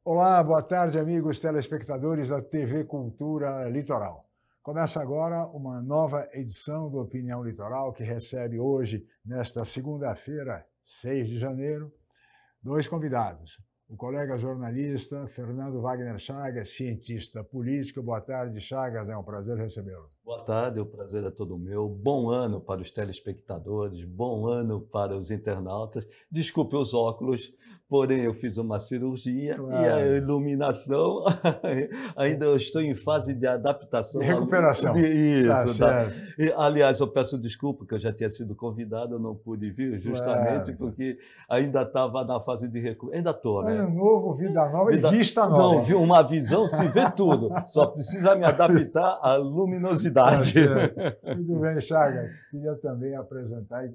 Olá, boa tarde, amigos telespectadores da TV Cultura Litoral. Começa agora uma nova edição do Opinião Litoral, que recebe hoje, nesta segunda-feira, 6 de janeiro, dois convidados. O colega jornalista Fernando Wagner Chagas, cientista político. Boa tarde, Chagas, é um prazer recebê-lo. Boa tarde, o prazer é todo meu. Bom ano para os telespectadores, bom ano para os internautas. Desculpe os óculos, porém eu fiz uma cirurgia e a iluminação ainda eu estou em fase de adaptação. De recuperação. Isso. Tá aliás, eu peço desculpa que eu já tinha sido convidado, eu não pude vir justamente porque ainda estava na fase de recuperação. Ainda estou, né? Ano novo, vida nova e vista nova. Não, uma visão se vê tudo, só precisa me adaptar à luminosidade. Muito bem, Chagas. Queria também apresentar e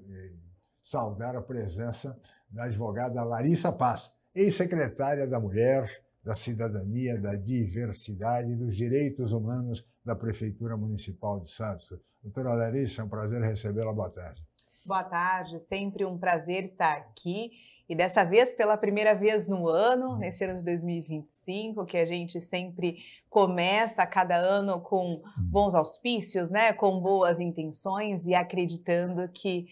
saudar a presença da advogada Larissa Paz, ex-secretária da Mulher, da Cidadania, da Diversidade e dos Direitos Humanos da Prefeitura Municipal de Santos. Doutora Larissa, é um prazer recebê-la. Boa tarde. Boa tarde, sempre um prazer estar aqui. E dessa vez, pela primeira vez no ano, nesse ano de 2025, que a gente sempre começa a cada ano com bons auspícios, né? Com boas intenções e acreditando que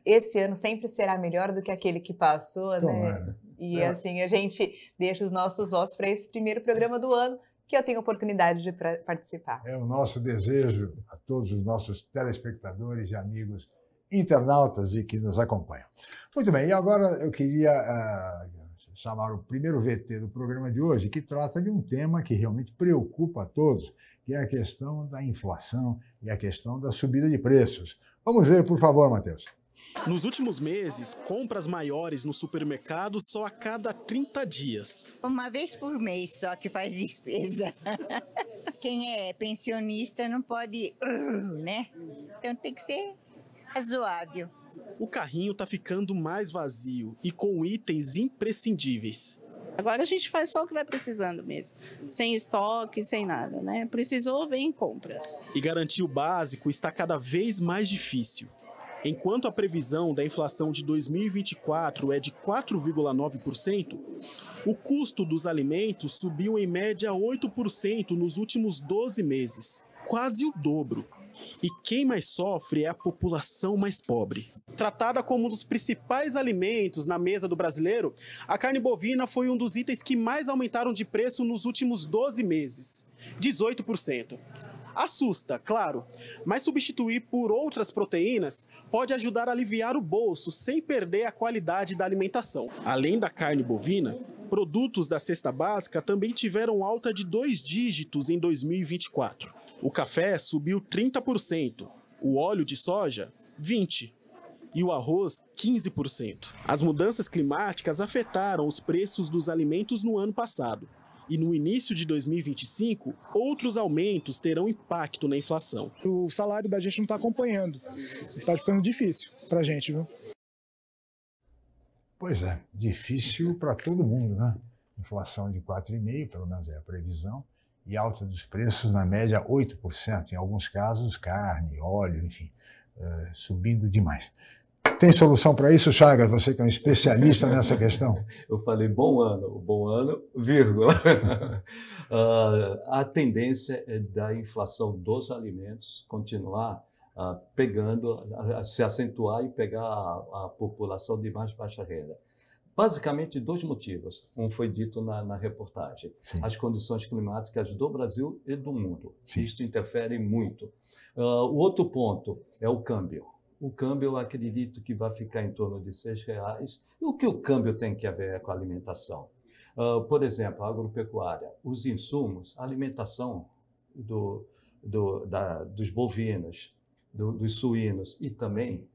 esse ano sempre será melhor do que aquele que passou, né? E assim, a gente deixa os nossos votos para esse primeiro programa do ano, que eu tenho oportunidade de participar. É o nosso desejo a todos os nossos telespectadores e amigos internautas e que nos acompanham. Muito bem, e agora eu queria chamar o primeiro VT do programa de hoje, que trata de um tema que realmente preocupa a todos, que é a questão da inflação e a questão da subida de preços. Vamos ver, por favor, Matheus. Nos últimos meses, compras maiores no supermercado só a cada 30 dias. Uma vez por mês só que faz despesa. Quem é pensionista não pode, né? Então tem que ser razoável. O carrinho tá ficando mais vazio e com itens imprescindíveis. Agora a gente faz só o que vai precisando mesmo, sem estoque, sem nada, né? Precisou, vem e compra. E garantir o básico está cada vez mais difícil. Enquanto a previsão da inflação de 2024 é de 4,9%, o custo dos alimentos subiu em média 8% nos últimos 12 meses, quase o dobro. E quem mais sofre é a população mais pobre. Tratada como um dos principais alimentos na mesa do brasileiro, a carne bovina foi um dos itens que mais aumentaram de preço nos últimos 12 meses, 18%. Assusta, claro, mas substituir por outras proteínas pode ajudar a aliviar o bolso sem perder a qualidade da alimentação. Além da carne bovina, produtos da cesta básica também tiveram alta de 2 dígitos em 2024. O café subiu 30%, o óleo de soja, 20%, e o arroz, 15%. As mudanças climáticas afetaram os preços dos alimentos no ano passado. E no início de 2025, outros aumentos terão impacto na inflação. O salário da gente não está acompanhando. Está ficando difícil para a gente, viu? Pois é, difícil para todo mundo, né? Inflação de 4,5%, pelo menos é a previsão, e alta dos preços, na média, 8%. Em alguns casos, carne, óleo, enfim, subindo demais. Tem solução para isso, Chagas? Você que é um especialista nessa questão. Eu falei bom ano, vírgula. A tendência é da inflação dos alimentos continuar pegando, se acentuar e pegar a população de mais baixa renda. Basicamente, 2 motivos. Um foi dito na reportagem. Sim. As condições climáticas do Brasil e do mundo. Sim. Isto interfere muito. O outro ponto é o câmbio. O câmbio, eu acredito que vai ficar em torno de R$6. E o que o câmbio tem que ver com a alimentação? Por exemplo, a agropecuária, os insumos, a alimentação dos bovinos, dos suínos e também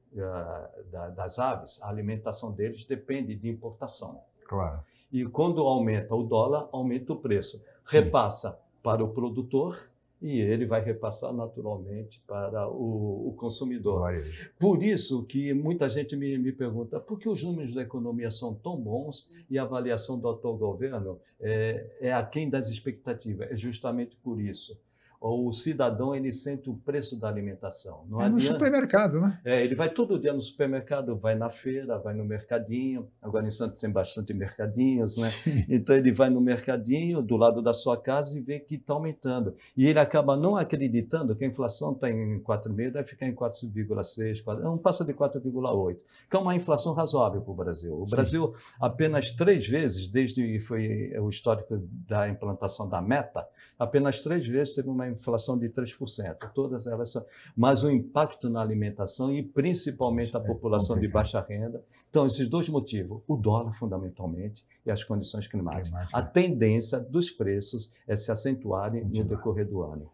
das aves, a alimentação deles depende de importação. Claro. E quando aumenta o dólar, aumenta o preço. Sim. Repassa para o produtor e ele vai repassar naturalmente para o consumidor. Varejo. Por isso que muita gente me pergunta por que os números da economia são tão bons e a avaliação do atual governo é aquém das expectativas. É justamente por isso. O cidadão, ele sente o preço da alimentação. Não É no supermercado, né? ele vai todo dia no supermercado, vai na feira, vai no mercadinho. Agora em Santos tem bastante mercadinhos, né? Então ele vai no mercadinho do lado da sua casa e vê que está aumentando. E ele acaba não acreditando que a inflação está em 4,5, deve ficar em 4,6, não passa de 4,8, que é uma inflação razoável para o Brasil. O Brasil, apenas 3 vezes, desde que foi o histórico da implantação da meta, apenas 3 vezes teve uma inflação de 3%. Todas elas são... Mas o impacto na alimentação e principalmente a população de baixa renda. Então, esses 2 motivos, o dólar fundamentalmente e as condições climáticas. A tendência dos preços é se acentuarem no decorrer do ano.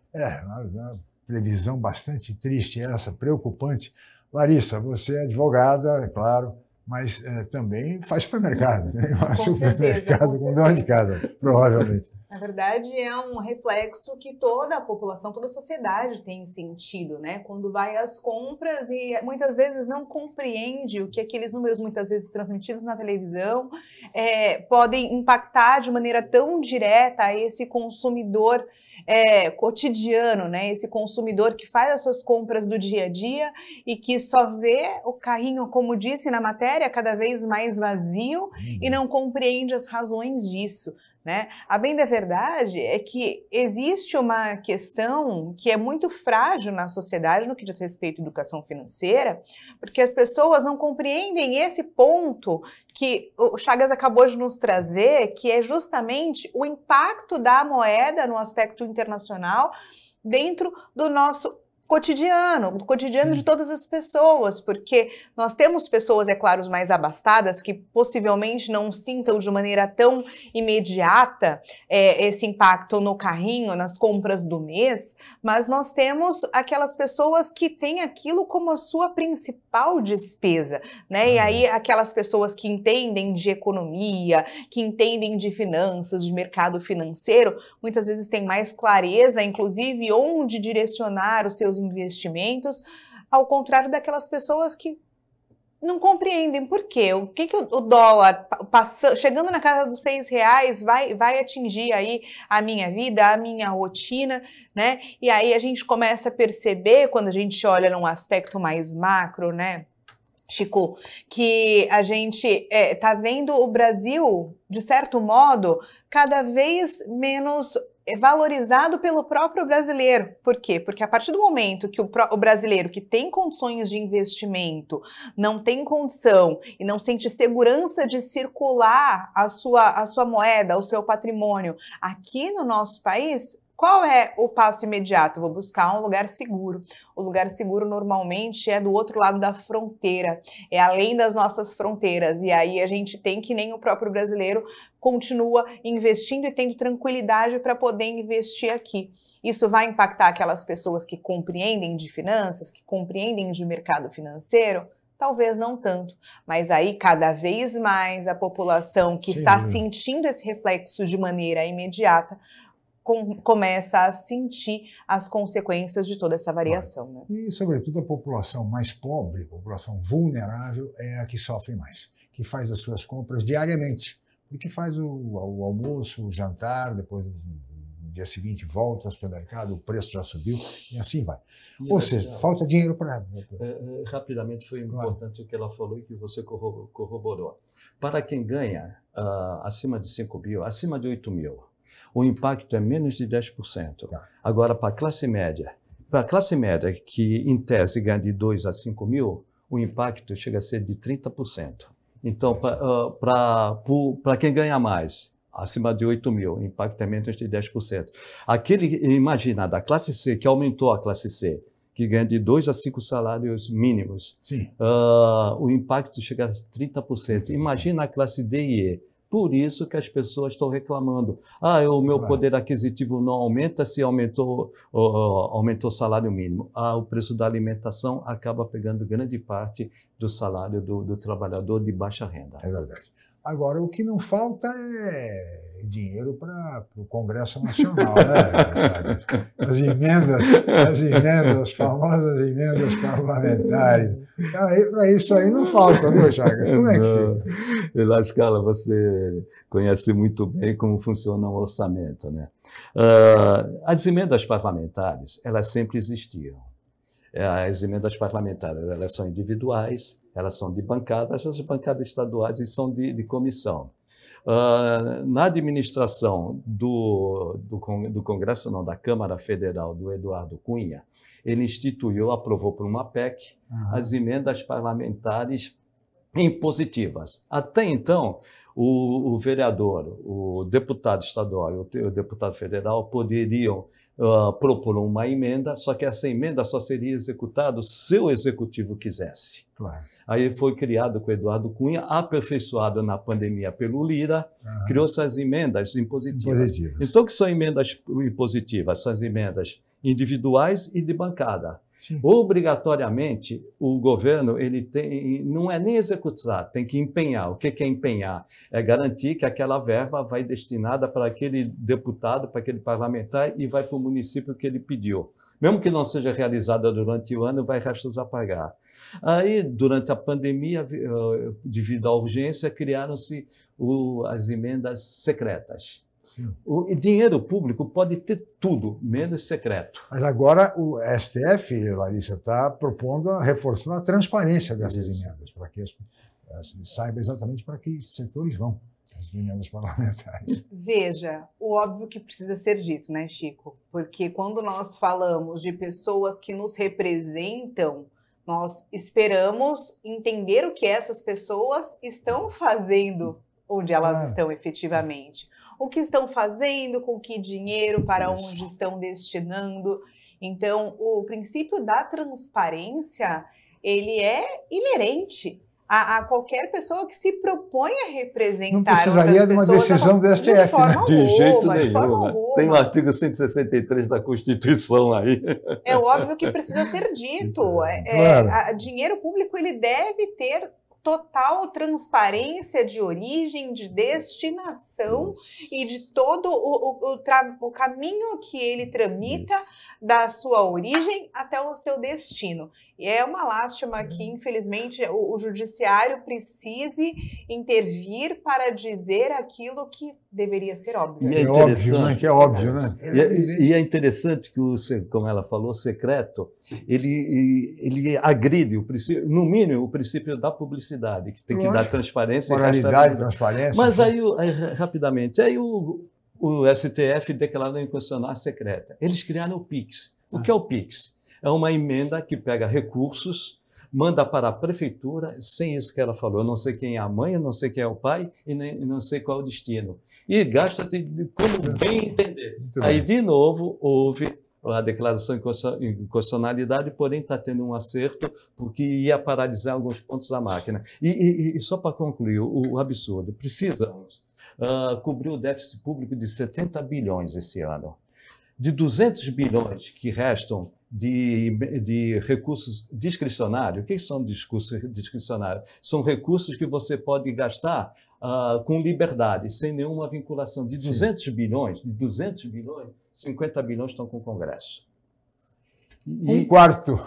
Uma previsão bastante triste essa, preocupante. Larissa, você é advogada, é claro, mas também faz supermercado. Né? Faz supermercado com dona de casa, provavelmente. Na verdade, é um reflexo que toda a população, toda a sociedade tem sentido, né? Quando vai às compras e muitas vezes não compreende o que aqueles números, muitas vezes transmitidos na televisão, podem impactar de maneira tão direta esse consumidor cotidiano, né? Esse consumidor que faz as suas compras do dia a dia e que só vê o carrinho, como disse na matéria, cada vez mais vazio e não compreende as razões disso. Né? A bem da verdade é que existe uma questão que é muito frágil na sociedade no que diz respeito à educação financeira, porque as pessoas não compreendem esse ponto que o Chagas acabou de nos trazer, que é justamente o impacto da moeda no aspecto internacional dentro do nosso cotidiano, do cotidiano de todas as pessoas, porque nós temos pessoas, é claro, mais abastadas, que possivelmente não sintam de maneira tão imediata esse impacto no carrinho, nas compras do mês, mas nós temos aquelas pessoas que têm aquilo como a sua principal despesa, né? E aí aquelas pessoas que entendem de economia, que entendem de finanças, de mercado financeiro, muitas vezes têm mais clareza, inclusive, onde direcionar os seus investimentos, ao contrário daquelas pessoas que não compreendem por quê. O que o dólar, chegando na casa dos R$6, vai atingir aí a minha vida, a minha rotina, né? E aí a gente começa a perceber, quando a gente olha num aspecto mais macro, né, Chico, que a gente tá vendo o Brasil, de certo modo, cada vez menos valorizado pelo próprio brasileiro. Por quê? Porque a partir do momento que o brasileiro que tem condições de investimento não tem condição e não sente segurança de circular a sua moeda, o seu patrimônio aqui no nosso país, qual é o passo imediato? Vou buscar um lugar seguro. O lugar seguro normalmente é do outro lado da fronteira, é além das nossas fronteiras. E aí a gente tem que nem o próprio brasileiro continua investindo e tendo tranquilidade para poder investir aqui. Isso vai impactar aquelas pessoas que compreendem de finanças, que compreendem de mercado financeiro? Talvez não tanto, mas aí cada vez mais a população que está sentindo esse reflexo de maneira imediata começa a sentir as consequências de toda essa variação. Né? E, sobretudo, a população mais pobre, a população vulnerável, é a que sofre mais, que faz as suas compras diariamente, porque faz o almoço, o jantar, depois no dia seguinte volta ao supermercado, o preço já subiu, e assim vai. Ou seja, falta dinheiro para... Rapidamente, foi importante o que ela falou e que você corroborou. Para quem ganha acima de 5 mil, acima de 8 mil, o impacto é menos de 10%. Agora, para a classe média que em tese ganha de 2 a 5 mil, o impacto chega a ser de 30%. Então, para quem ganha mais, acima de 8 mil, o impacto é menos de 10%. Imagina, da classe C, que aumentou a classe C, que ganha de 2 a 5 salários mínimos, o impacto chega a 30%. Imagina a classe D e E. Por isso que as pessoas estão reclamando. O meu poder aquisitivo não aumenta se aumentou o salário mínimo. O preço da alimentação acaba pegando grande parte do salário do trabalhador de baixa renda. É verdade. Agora, o que não falta é dinheiro para o Congresso Nacional, né? As famosas emendas parlamentares. Para isso aí não falta, viu, Chagas? Como é que fica? La Scala, você conhece muito bem como funciona o orçamento, né? As emendas parlamentares, elas sempre existiam. As emendas parlamentares, elas são individuais, elas são de bancadas, as bancadas estaduais e são de comissão. Na administração do Congresso, não, da Câmara Federal, do Eduardo Cunha, ele aprovou por uma PEC, as emendas parlamentares impositivas. Até então, o vereador, o deputado estadual e o deputado federal poderiam propor uma emenda, só que essa emenda só seria executada se o executivo quisesse. Claro. Aí foi criado com o Eduardo Cunha, aperfeiçoado na pandemia pelo Lira, criou-se as emendas impositivas. Então, o que são emendas impositivas? São as emendas individuais e de bancada. Sim. Obrigatoriamente, o governo não é nem executar, tem que empenhar. O que é empenhar? É garantir que aquela verba vai destinada para aquele deputado, para aquele parlamentar e vai para o município que ele pediu. Mesmo que não seja realizada durante o ano, vai restos a pagar. Aí, durante a pandemia, devido à urgência, criaram-se as emendas secretas. Sim. O dinheiro público pode ter tudo, menos secreto. Mas agora o STF, Larissa, está propondo, reforçando a transparência dessas emendas, para que saiba exatamente para que setores vão as emendas parlamentares. Veja, o óbvio que precisa ser dito, né, Chico? Porque quando nós falamos de pessoas que nos representam, nós esperamos entender o que essas pessoas estão fazendo onde elas estão efetivamente. O que estão fazendo, com que dinheiro, para onde estão destinando. Então, o princípio da transparência, ele é inerente a qualquer pessoa que se propõe a representar. Não precisaria de uma decisão do STF, né? De jeito nenhum. Tem o artigo 163 da Constituição aí. É óbvio que precisa ser dito. Claro. Dinheiro público, ele deve ter total transparência de origem, de destinação e de todo o caminho que ele tramita da sua origem até o seu destino. E é uma lástima que, infelizmente, o judiciário precise intervir para dizer aquilo que deveria ser óbvio. E é óbvio, né? Que é óbvio, né? E é interessante que, como ela falou, o secreto, ele agride, no mínimo, o princípio da publicidade, que tem que dar transparência. Moralidade, transparência. Mas aí, rapidamente, o STF declarou inconstitucional a secreta. Eles criaram o PIX. O que é o PIX? É uma emenda que pega recursos, manda para a prefeitura, sem isso que ela falou. Eu não sei quem é a mãe, eu não sei quem é o pai e não sei qual é o destino. E gasta como bem entender. Aí, de novo, houve a declaração de inconstitucionalidade, porém está tendo um acerto, porque ia paralisar alguns pontos da máquina. E só para concluir, o absurdo, precisamos cobrir o déficit público de 70 bilhões esse ano. De 200 bilhões que restam de recursos discricionários. O que são recursos discricionários? São recursos que você pode gastar com liberdade, sem nenhuma vinculação. De 200 bilhões, 50 bilhões estão com o Congresso. Um quarto.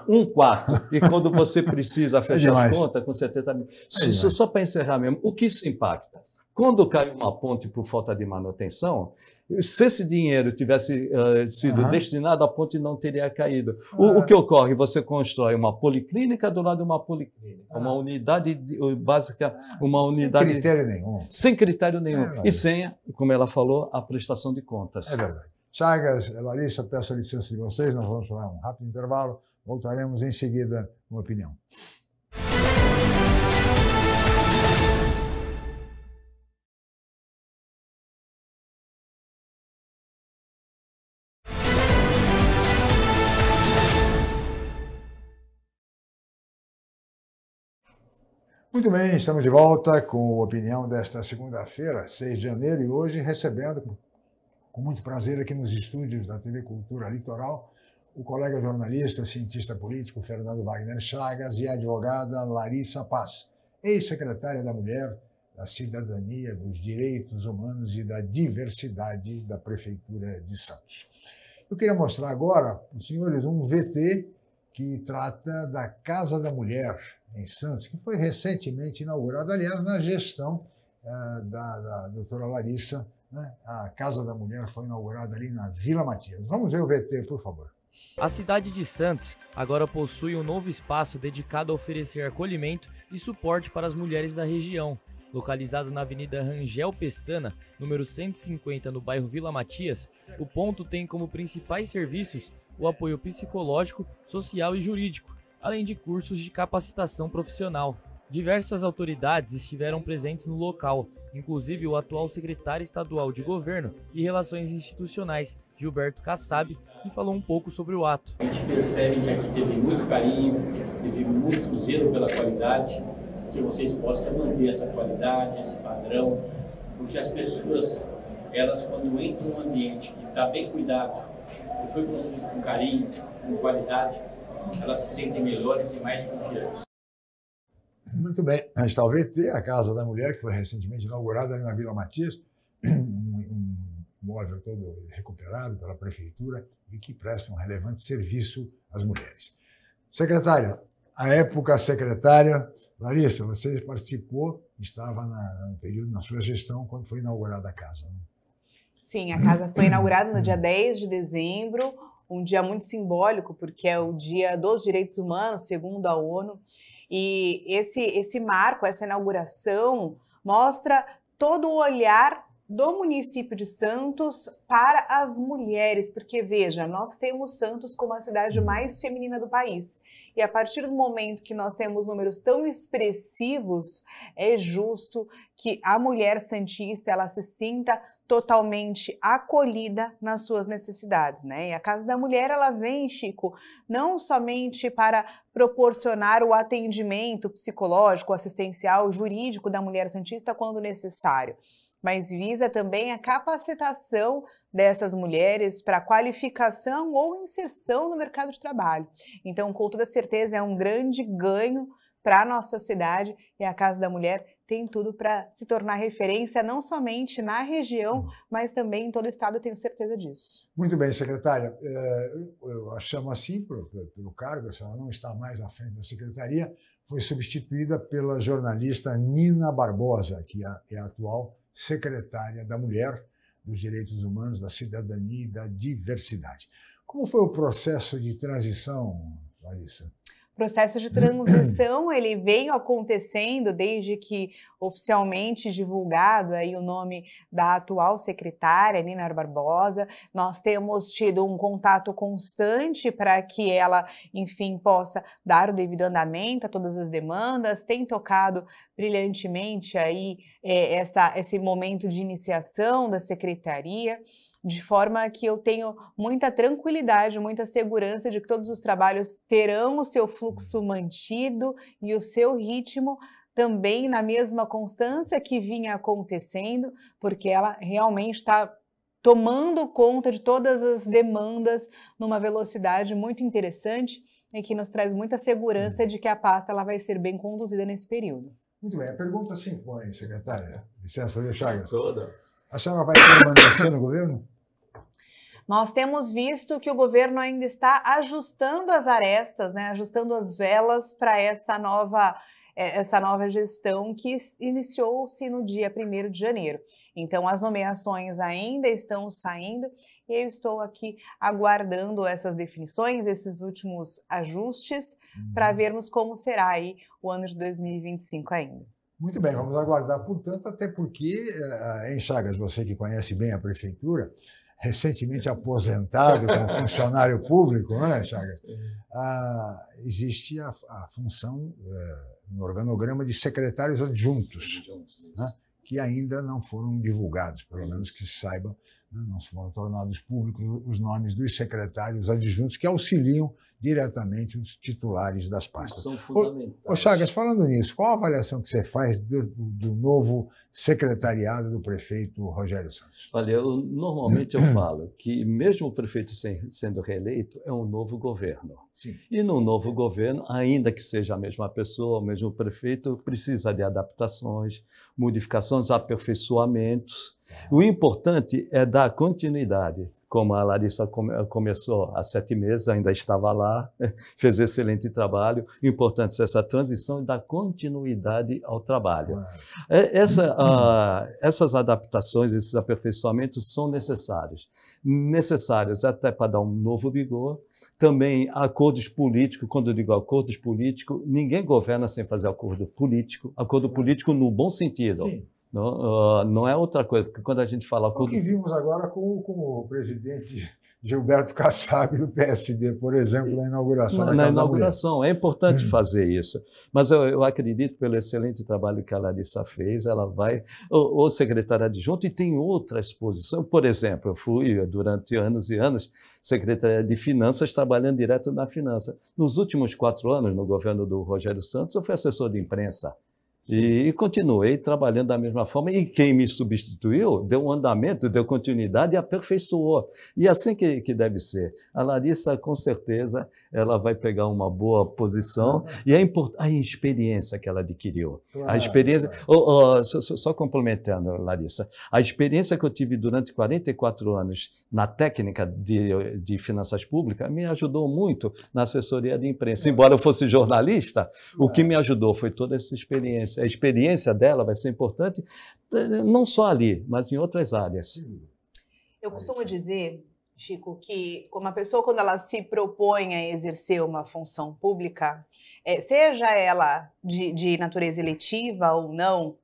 E quando você precisa fechar as contas, com 70 bilhões. Só para encerrar mesmo, o que isso impacta? Quando cai uma ponte por falta de manutenção, se esse dinheiro tivesse sido destinado, a ponte não teria caído. O que ocorre? Você constrói uma policlínica do lado de uma policlínica, uma unidade básica, uma unidade... Sem critério nenhum. Sem critério nenhum. E sem, como ela falou, a prestação de contas. É verdade. Chagas, Larissa, peço a licença de vocês, nós vamos falar um rápido intervalo, voltaremos em seguida com a opinião. Muito bem, estamos de volta com a opinião desta segunda-feira, 6 de janeiro, e hoje recebendo com muito prazer aqui nos estúdios da TV Cultura Litoral o colega jornalista, cientista político Fernando Wagner Chagas e a advogada Larissa Paz, ex-secretária da Mulher da Cidadania, dos Direitos Humanos e da Diversidade da Prefeitura de Santos. Eu queria mostrar agora para os senhores um VT que trata da Casa da Mulher em Santos, que foi recentemente inaugurada, aliás, na gestão da doutora Larissa, né? A Casa da Mulher foi inaugurada ali na Vila Matias. Vamos ver o VT, por favor. A cidade de Santos agora possui um novo espaço dedicado a oferecer acolhimento e suporte para as mulheres da região. Localizado na Avenida Rangel Pestana, número 150, no bairro Vila Matias, o ponto tem como principais serviços o apoio psicológico, social e jurídico, além de cursos de capacitação profissional. Diversas autoridades estiveram presentes no local, inclusive o atual secretário estadual de Governo e Relações Institucionais, Gilberto Kassab, que falou um pouco sobre o ato. A gente percebe que aqui teve muito carinho, teve muito zelo pela qualidade, que vocês possam manter essa qualidade, esse padrão, porque as pessoas, elas quando entram num ambiente que está bem cuidado, que foi construído com carinho, com qualidade, elas se sentem melhores e mais confiantes. Muito bem, a gente está o VT, a Casa da Mulher, que foi recentemente inaugurada ali na Vila Matias, um imóvel todo recuperado pela Prefeitura e que presta um relevante serviço às mulheres. Secretária, à época, secretária, Larissa, você participou, estava no período, na sua gestão, quando foi inaugurada a casa. Né? Sim, a casa foi inaugurada no dia 10 de dezembro, um dia muito simbólico, porque é o Dia dos Direitos Humanos, segundo a ONU. E esse marco, essa inauguração, mostra todo o olhar do município de Santos para as mulheres, porque, veja, nós temos Santos como a cidade mais feminina do país. E a partir do momento que nós temos números tão expressivos, é justo que a mulher santista ela se sinta totalmente acolhida nas suas necessidades, né? E a Casa da Mulher, ela vem, Chico, não somente para proporcionar o atendimento psicológico, assistencial, jurídico da mulher santista quando necessário, mas visa também a capacitação dessas mulheres para qualificação ou inserção no mercado de trabalho. Então, com toda certeza, é um grande ganho para a nossa cidade e a Casa da Mulher tem tudo para se tornar referência não somente na região, mas também em todo o estado, eu tenho certeza disso. Muito bem, secretária. Eu a chamo assim pelo cargo, a senhora não está mais à frente da secretaria, foi substituída pela jornalista Nina Barbosa, que é a atual secretária da Mulher, dos Direitos Humanos, da Cidadania e da Diversidade. Como foi o processo de transição, Larissa? O processo de transição, ele veio acontecendo desde que oficialmente divulgado aí o nome da atual secretária, Nina Barbosa. Nós temos tido um contato constante para que ela, enfim, possa dar o devido andamento a todas as demandas, tem tocado brilhantemente aí esse momento de iniciação da secretaria, de forma que eu tenho muita tranquilidade, muita segurança de que todos os trabalhos terão o seu fluxo mantido e o seu ritmo também na mesma constância que vinha acontecendo, porque ela realmente está tomando conta de todas as demandas numa velocidade muito interessante e que nos traz muita segurança de que a pasta ela vai ser bem conduzida nesse período. Muito bem, a pergunta se impõe, secretária. Licença, viu, Chagas? Toda. A senhora vai permanecer no governo? Nós temos visto que o governo ainda está ajustando as arestas, né, ajustando as velas para essa nova gestão que iniciou-se no dia 1º de janeiro. Então, as nomeações ainda estão saindo e eu estou aqui aguardando essas definições, esses últimos ajustes, para vermos como será aí o ano de 2025 ainda. Muito bem, vamos aguardar, portanto, até porque, em Chagas, você que conhece bem a prefeitura, recentemente aposentado como funcionário público, não é, Chagas? Existe a função no organograma de secretários adjuntos, né, que ainda não foram divulgados, pelo menos que se saiba Não foram tornados públicos os nomes dos secretários adjuntos que auxiliam diretamente os titulares das pastas. São fundamentais. Ô Chagas, falando nisso, qual a avaliação que você faz do novo secretariado do prefeito Rogério Santos? Olha, normalmente eu falo que mesmo o prefeito sendo reeleito, é um novo governo. Sim. E no novo governo, ainda que seja a mesma pessoa, o mesmo prefeito, precisa de adaptações, modificações, aperfeiçoamentos. O importante é dar continuidade. Como a Larissa começou há 7 meses, ainda estava lá, fez excelente trabalho. O importante é essa transição e dar continuidade ao trabalho. Essas adaptações, esses aperfeiçoamentos são necessários. Necessários até para dar um novo vigor. Também acordos políticos, quando eu digo acordos políticos, ninguém governa sem fazer acordo político no bom sentido. Sim. Não é outra coisa, porque quando a gente fala... O que vimos agora com o presidente Gilberto Kassab do PSD, por exemplo, na inauguração. Na inauguração, é importante fazer isso. Mas eu acredito, pelo excelente trabalho que a Larissa fez, ela vai... O secretário adjunto, e tem outras posições. Por exemplo, eu fui, durante anos e anos, secretária de Finanças, trabalhando direto na finança. Nos últimos 4 anos, no governo do Rogério Santos, eu fui assessor de imprensa. E continuei trabalhando da mesma forma, e quem me substituiu deu um andamento, deu continuidade e aperfeiçoou. E assim que deve ser. A Larissa, com certeza, ela vai pegar uma boa posição, e a experiência que ela adquiriu. Claro, a experiência... Só complementando, Larissa, a experiência que eu tive durante 44 anos na técnica de finanças públicas me ajudou muito na assessoria de imprensa. Embora eu fosse jornalista, o que me ajudou foi toda essa experiência. A experiência dela vai ser importante, não só ali, mas em outras áreas. Eu costumo dizer, Chico, que uma pessoa, quando ela se propõe a exercer uma função pública, seja ela de natureza eletiva ou não,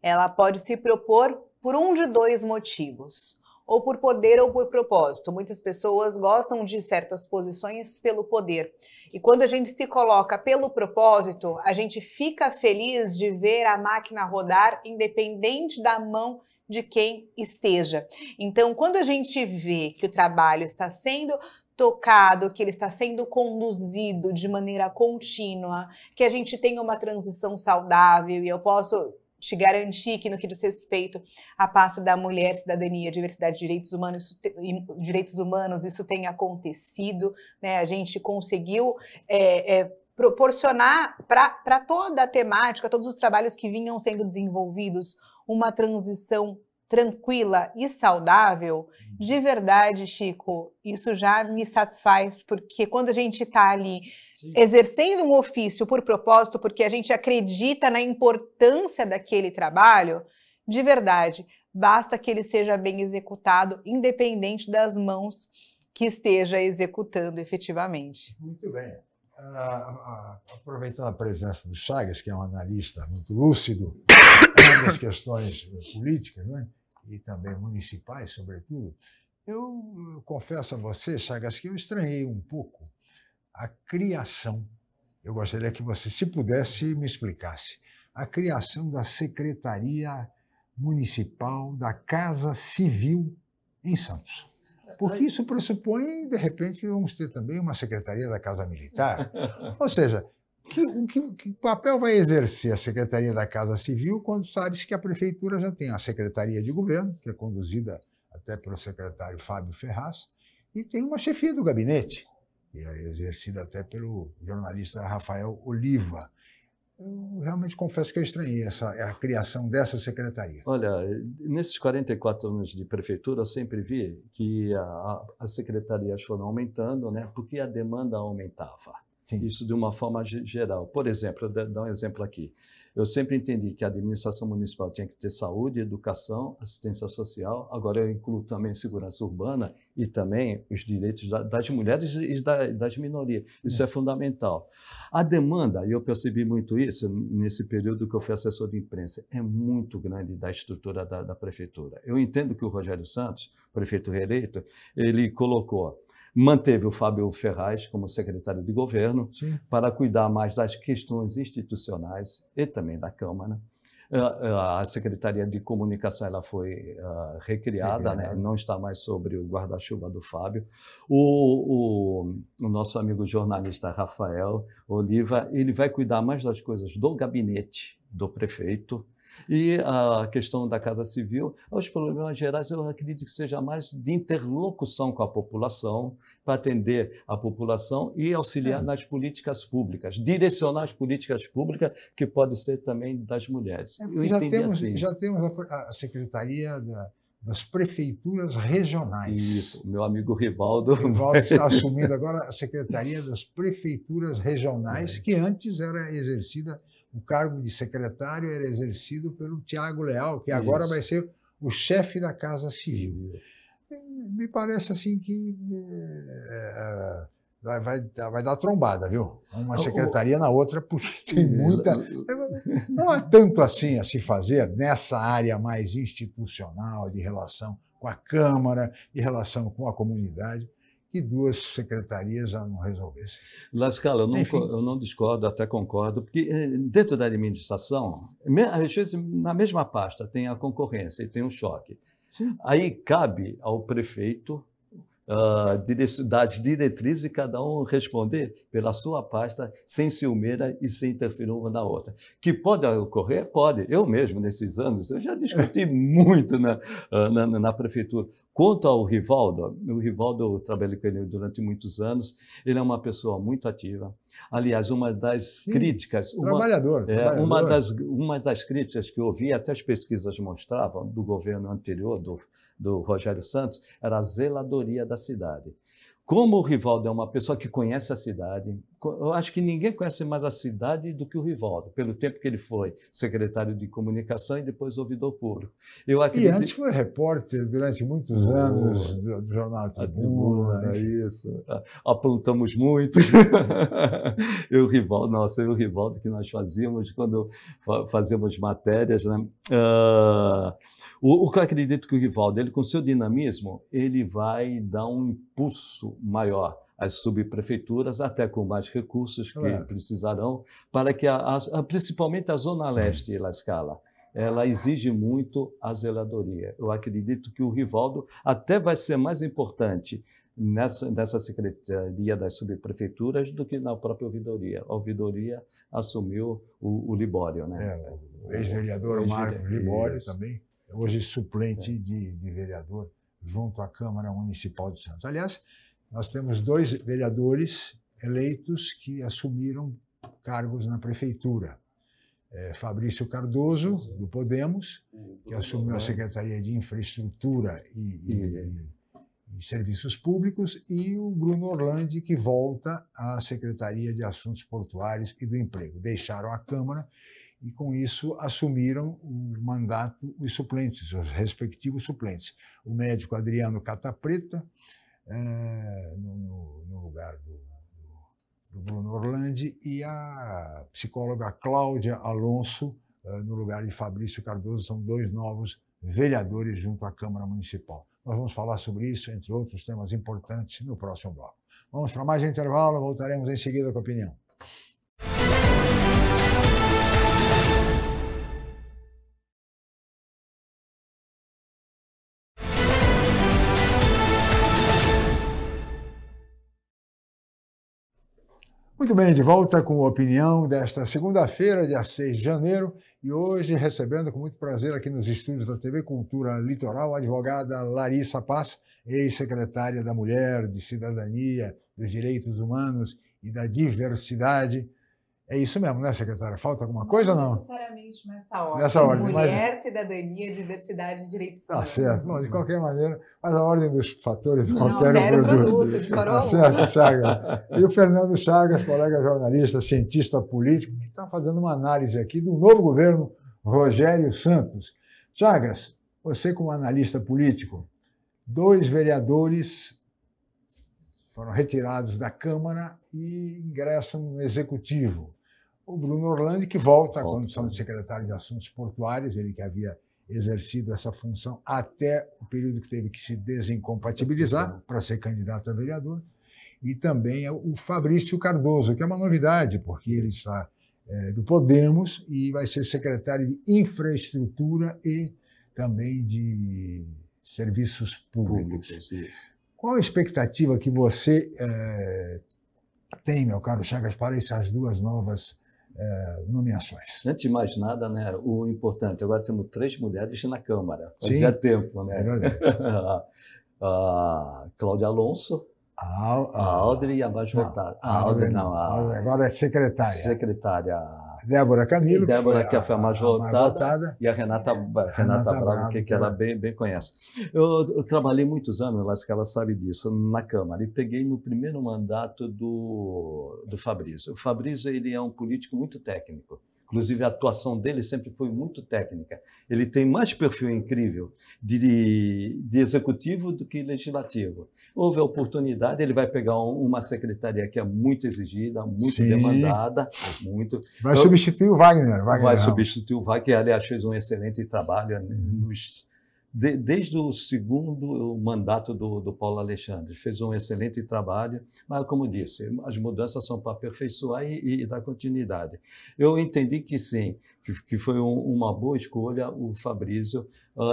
ela pode se propor por um de 2 motivos. Ou por poder ou por propósito. Muitas pessoas gostam de certas posições pelo poder. E quando a gente se coloca pelo propósito, a gente fica feliz de ver a máquina rodar, independente da mão de quem esteja. Então, quando a gente vê que o trabalho está sendo tocado, que ele está sendo conduzido de maneira contínua, que a gente tem uma transição saudável, e eu posso te garantir que no que diz respeito à pasta da mulher, cidadania, diversidade e direitos humanos, isso tem acontecido, né? A gente conseguiu proporcionar para toda a temática, todos os trabalhos que vinham sendo desenvolvidos, uma transição tranquila e saudável. De verdade, Chico, isso já me satisfaz, porque quando a gente está ali exercendo um ofício por propósito, porque a gente acredita na importância daquele trabalho, de verdade, basta que ele seja bem executado, independente das mãos que esteja executando efetivamente. Muito bem. Aproveitando a presença do Chagas, que é um analista muito lúcido das questões políticas, né? E também municipais, sobretudo, eu confesso a você, Chagas, que eu estranhei um pouco a criação. Eu gostaria que você, se pudesse, me explicasse. A criação da Secretaria Municipal da Casa Civil em Santos. Porque isso pressupõe, de repente, que vamos ter também uma Secretaria da Casa Militar. Ou seja, que papel vai exercer a Secretaria da Casa Civil quando sabe-se que a Prefeitura já tem a Secretaria de Governo, que é conduzida até pelo secretário Fábio Ferraz, e tem uma chefia do gabinete, que é exercida até pelo jornalista Rafael Oliva. Eu realmente confesso que eu estranhei a criação dessa secretaria. Olha, nesses 44 anos de prefeitura, eu sempre vi que as secretarias foram aumentando, né, porque a demanda aumentava. Sim. Isso de uma forma geral. Por exemplo, eu vou dar um exemplo aqui. Eu sempre entendi que a administração municipal tinha que ter saúde, educação, assistência social. Agora eu incluo também segurança urbana e também os direitos das mulheres e das minorias. Isso é fundamental. A demanda, e eu percebi muito isso nesse período que eu fui assessor de imprensa, é muito grande da estrutura da prefeitura. Eu entendo que o Rogério Santos, prefeito reeleito, ele manteve o Fábio Ferraz como secretário de governo. Sim. Para cuidar mais das questões institucionais e também da Câmara. A Secretaria de Comunicação ela foi recriada, né? Não está mais sobre o guarda-chuva do Fábio. O nosso amigo jornalista Rafael Oliva, ele vai cuidar mais das coisas do gabinete do prefeito. E a questão da Casa Civil, os problemas gerais, eu acredito que seja mais de interlocução com a população, para atender a população e auxiliar nas políticas públicas, direcionar as políticas públicas, que pode ser também das mulheres. Já temos a Secretaria das Prefeituras Regionais. Isso, meu amigo Rivaldo. Rivaldo está assumindo agora a Secretaria das Prefeituras Regionais, que antes era exercida, o cargo de secretário era exercido pelo Tiago Leal, que agora vai ser o chefe da Casa Civil. Me parece assim que vai dar trombada, viu? Uma secretaria na outra, porque tem muita... Não há tanto assim a se fazer nessa área mais institucional, de relação com a Câmara, de relação com a comunidade, que duas secretarias já não resolvessem. Lascala, eu não discordo, até concordo, porque dentro da administração, às vezes na mesma pasta tem a concorrência e tem um choque. Sim. Aí cabe ao prefeito dar as diretrizes e cada um responder pela sua pasta, sem ciumeira e sem interferir uma na outra. Que pode ocorrer? Pode. Eu mesmo, nesses anos, eu já discuti muito na prefeitura. Quanto ao Rivaldo, eu trabalhei com ele durante muitos anos, ele é uma pessoa muito ativa. Aliás, uma das críticas... Trabalhador. Uma das críticas que eu ouvi, até as pesquisas mostravam, do governo anterior, do Rogério Santos, era a zeladoria da cidade. Como o Rivaldo é uma pessoa que conhece a cidade, eu acho que ninguém conhece mais a cidade do que o Rivaldo, pelo tempo que ele foi secretário de comunicação e depois ouvidor público. E antes foi repórter durante muitos anos do Jornal Tribuna. Isso. Aprontamos muito. Eu e o Rivaldo que nós fazíamos quando fazíamos matérias, né? O que eu acredito que o Rivaldo, ele com seu dinamismo, ele vai dar um impulso maior às subprefeituras, até com mais recursos que precisarão, para que, principalmente a Zona Leste, La Scala, ela exige muito a zeladoria. Eu acredito que o Rivaldo até vai ser mais importante nessa Secretaria das Subprefeituras do que na própria ouvidoria. A ouvidoria assumiu o Libório, né? O ex-vereador Marcos Libório também, hoje suplente de vereador junto à Câmara Municipal de Santos. Aliás, nós temos 2 vereadores eleitos que assumiram cargos na prefeitura. Fabrício Cardoso, do Podemos, que assumiu a Secretaria de Infraestrutura e Serviços Públicos, e o Bruno Orlandi, que volta à Secretaria de Assuntos Portuários e do Emprego. Deixaram a Câmara e, com isso, assumiram o mandato os suplentes, os respectivos suplentes. O médico Adriano Catapreta, no lugar do Bruno Orlandi, e a psicóloga Cláudia Alonso, no lugar de Fabrício Cardoso. São 2 novos vereadores junto à Câmara Municipal. Nós vamos falar sobre isso, entre outros temas importantes, no próximo bloco. Vamos para mais um intervalo, voltaremos em seguida com a opinião. Muito bem, de volta com a opinião desta segunda-feira, dia 6 de janeiro, e hoje recebendo com muito prazer aqui nos estúdios da TV Cultura Litoral a advogada Larissa Paz, ex-secretária da Mulher, de Cidadania, dos Direitos Humanos e da Diversidade. É isso mesmo, né, secretária? Falta alguma coisa ou não? Não necessariamente nessa ordem. Nessa ordem. Mulher, cidadania, diversidade e direitos humanos. Tá certo. Bom, de qualquer maneira, mas a ordem dos fatores não altera o produto. Tá certo, Chagas. E o Fernando Chagas, colega jornalista, cientista político, que está fazendo uma análise aqui do novo governo Rogério Santos. Chagas, você como analista político, 2 vereadores foram retirados da Câmara e ingressam no Executivo. O Bruno Orlandi, que volta à condição de secretário de Assuntos Portuários, ele que havia exercido essa função até o período que teve que se desincompatibilizar para ser candidato a vereador, e também o Fabrício Cardoso, que é uma novidade, porque ele está do Podemos e vai ser secretário de Infraestrutura e também de Serviços Públicos. Qual a expectativa que você tem, meu caro Chagas, para essas duas novas nomeações? Antes de mais nada, né, o importante, agora temos 3 mulheres na Câmara. Fazia tempo, né? É verdade. A Cláudia Alonso, a Audrey e a mais votada. A Audrey não. Agora é secretária. Secretária. Débora Camilo. Débora, que foi a mais votada. E a Renata Bravo, que ela bem conhece. Eu trabalhei muitos anos, eu acho que ela sabe disso, na Câmara. E peguei no primeiro mandato do Fabrício. O Fabrício, ele é um político muito técnico. Inclusive, a atuação dele sempre foi muito técnica. Ele tem mais perfil incrível de executivo do que legislativo. Houve a oportunidade, ele vai pegar uma secretaria que é muito exigida, muito demandada. Vai substituir o Wagner. Vai substituir o Wagner, que, aliás, fez um excelente trabalho desde o segundo mandato do Paulo Alexandre. Fez um excelente trabalho, mas, como disse, as mudanças são para aperfeiçoar e dar continuidade. Eu entendi que sim, que foi uma boa escolha o Fabrício,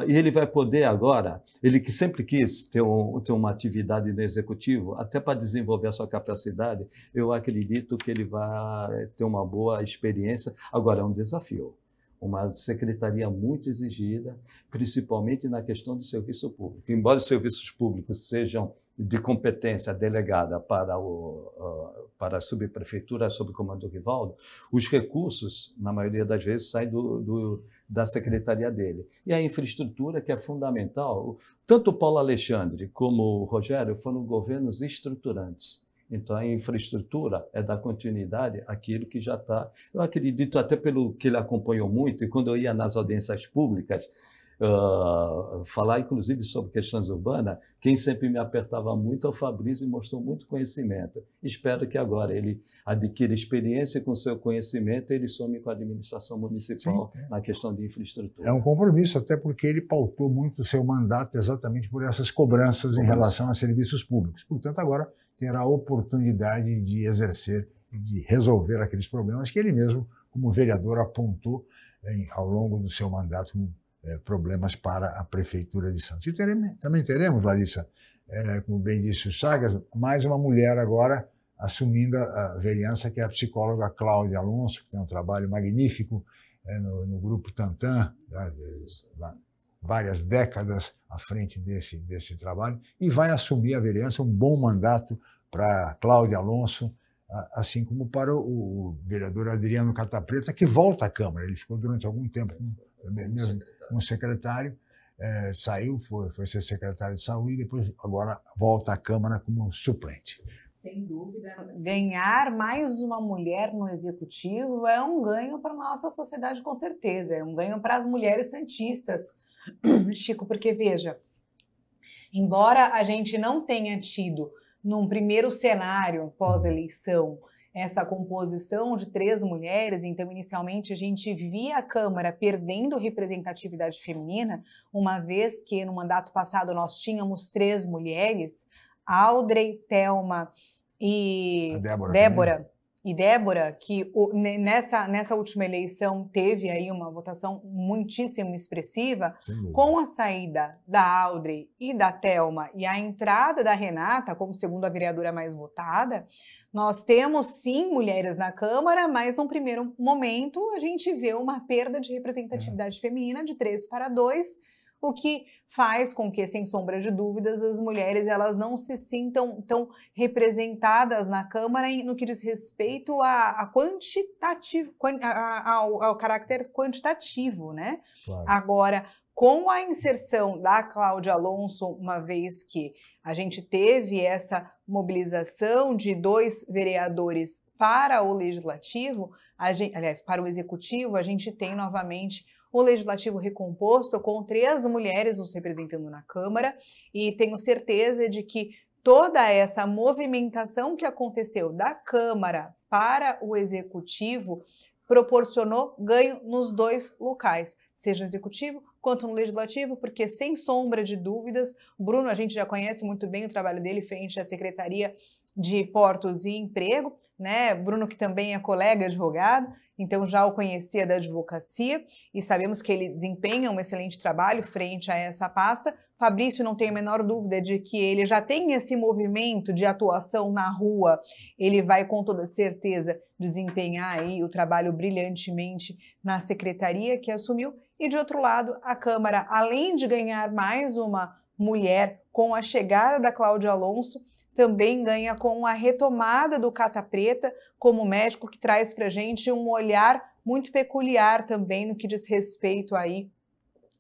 e ele vai poder agora, ele que sempre quis ter uma atividade no Executivo, até para desenvolver a sua capacidade, eu acredito que ele vai ter uma boa experiência. Agora, é um desafio. Uma secretaria muito exigida, principalmente na questão do serviço público. Embora os serviços públicos sejam de competência delegada para a subprefeitura, sob comando do Rivaldo, os recursos, na maioria das vezes, saem da secretaria dele. E a infraestrutura, que é fundamental, tanto o Paulo Alexandre como o Rogério foram governos estruturantes. Então, a infraestrutura é dar continuidade àquilo que já está. Eu acredito, até pelo que ele acompanhou muito, e quando eu ia nas audiências públicas, falar inclusive sobre questões urbanas, quem sempre me apertava muito é o Fabrício e mostrou muito conhecimento. Espero que agora ele adquira experiência, e com seu conhecimento ele some com a administração municipal na questão de infraestrutura. É um compromisso, até porque ele pautou muito o seu mandato exatamente por essas cobranças em relação a serviços públicos. Portanto, agora terá a oportunidade de exercer e de resolver aqueles problemas que ele mesmo, como vereador, apontou ao longo do seu mandato como problemas para a Prefeitura de Santos. E também teremos, Larissa, como bem disse o Chagas, mais uma mulher agora assumindo a vereança, que é a psicóloga Cláudia Alonso, que tem um trabalho magnífico no Grupo Tantan, várias décadas à frente desse trabalho, e vai assumir a vereança, um bom mandato para Cláudia Alonso, assim como para o vereador Adriano Catapreta, que volta à Câmara. Ele ficou durante algum tempo mesmo como secretário, saiu, foi ser secretário de Saúde, e depois agora volta à Câmara como suplente. Sem dúvida. Ganhar mais uma mulher no Executivo é um ganho para a nossa sociedade, com certeza. É um ganho para as mulheres santistas, Chico, porque, veja, embora a gente não tenha tido, num primeiro cenário pós-eleição, essa composição de 3 mulheres, então, inicialmente, a gente via a Câmara perdendo representatividade feminina, uma vez que, no mandato passado, nós tínhamos 3 mulheres, Audrey, Thelma e Débora, que nessa última eleição teve aí uma votação muitíssimo expressiva. Com a saída da Audrey e da Thelma e a entrada da Renata como segunda vereadora mais votada, nós temos sim mulheres na Câmara, mas num primeiro momento a gente vê uma perda de representatividade feminina de 3-2, o que faz com que, sem sombra de dúvidas, as mulheres elas não se sintam tão representadas na Câmara no que diz respeito ao caráter quantitativo, né? Claro. Agora, com a inserção da Cláudia Alonso, uma vez que a gente teve essa mobilização de 2 vereadores para o Legislativo, para o Executivo, a gente tem novamente o Legislativo recomposto com 3 mulheres nos representando na Câmara, e tenho certeza de que toda essa movimentação que aconteceu da Câmara para o Executivo proporcionou ganho nos 2 locais, seja no Executivo quanto no Legislativo, porque, sem sombra de dúvidas, o Bruno, a gente já conhece muito bem o trabalho dele frente à Secretaria de Portos e Emprego, né? Bruno, que também é colega advogado, então já o conhecia da advocacia e sabemos que ele desempenha um excelente trabalho frente a essa pasta. Fabrício, não tenho a menor dúvida de que ele já tem esse movimento de atuação na rua, ele vai com toda certeza desempenhar aí o trabalho brilhantemente na secretaria que assumiu. E de outro lado, a Câmara, além de ganhar mais uma mulher com a chegada da Cláudia Alonso, também ganha com a retomada do Cata Preta como médico, que traz para a gente um olhar muito peculiar também no que diz respeito aí